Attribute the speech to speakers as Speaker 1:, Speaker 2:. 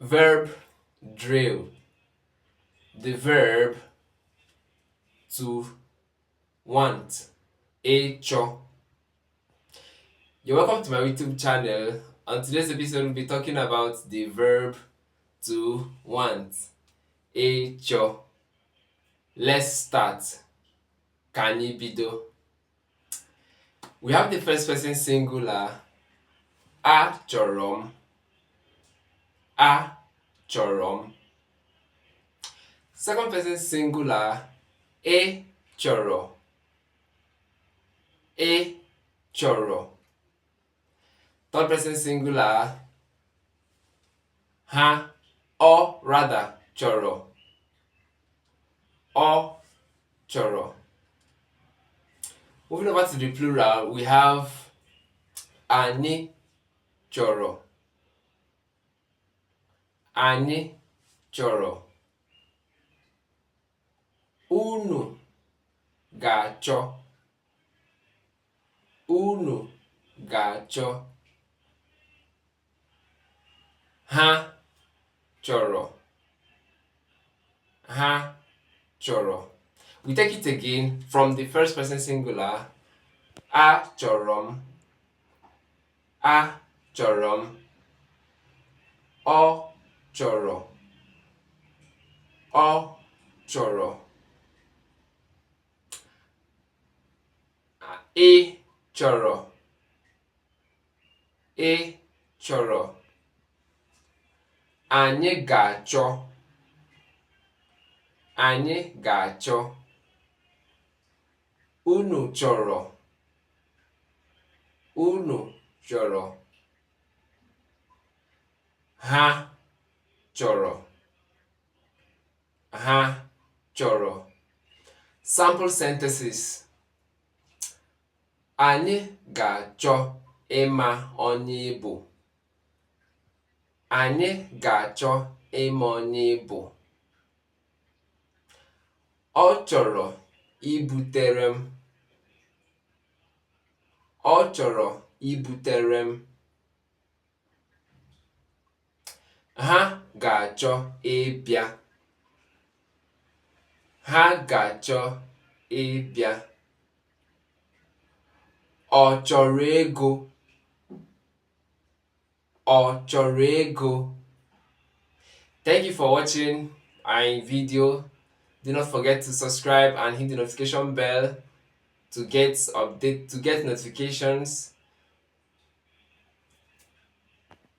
Speaker 1: Verb drill. The verb to want. ịchọ. You're welcome to my YouTube channel. On today's episode, we'll be talking about the verb to want. ịchọ. Let's start. Ka anyị bido. We have the first person singular. achọrọ m. achọrọ m. Second person singular. ị chọrọ. Third person singular. ha or rather chọrọ. chọrọ. Moving over to the plural, we have anyị chọrọ. anyị chọrọ. unu ga-achọ. unu ga-achọ. ha chọrọ. ha chọrọ. We take it again from the first person singular. achọrọ m. achọrọ m. ọ chọrọ. ọ chọrọ. ị chọrọ. ị chọrọ. anyị ga-achọ. anyị ga-achọ. unu chọrọ. unu chọrọ. ha chọrọ. ha chọrọ. Sample sentences. anyị ga-achọ ịma onye ị bụ. anyị ga-achọ ịma onye ị bụ. ọ chọrọ ibutere m. ọ chọrọ ibutere m. ha ga-achọ ịbịa. ha ga-achọ ịbịa. ọ chọrọ ego. ọ chọrọ ego. Thank you for watching my video. Do not forget to subscribe and hit the notification bell to get notifications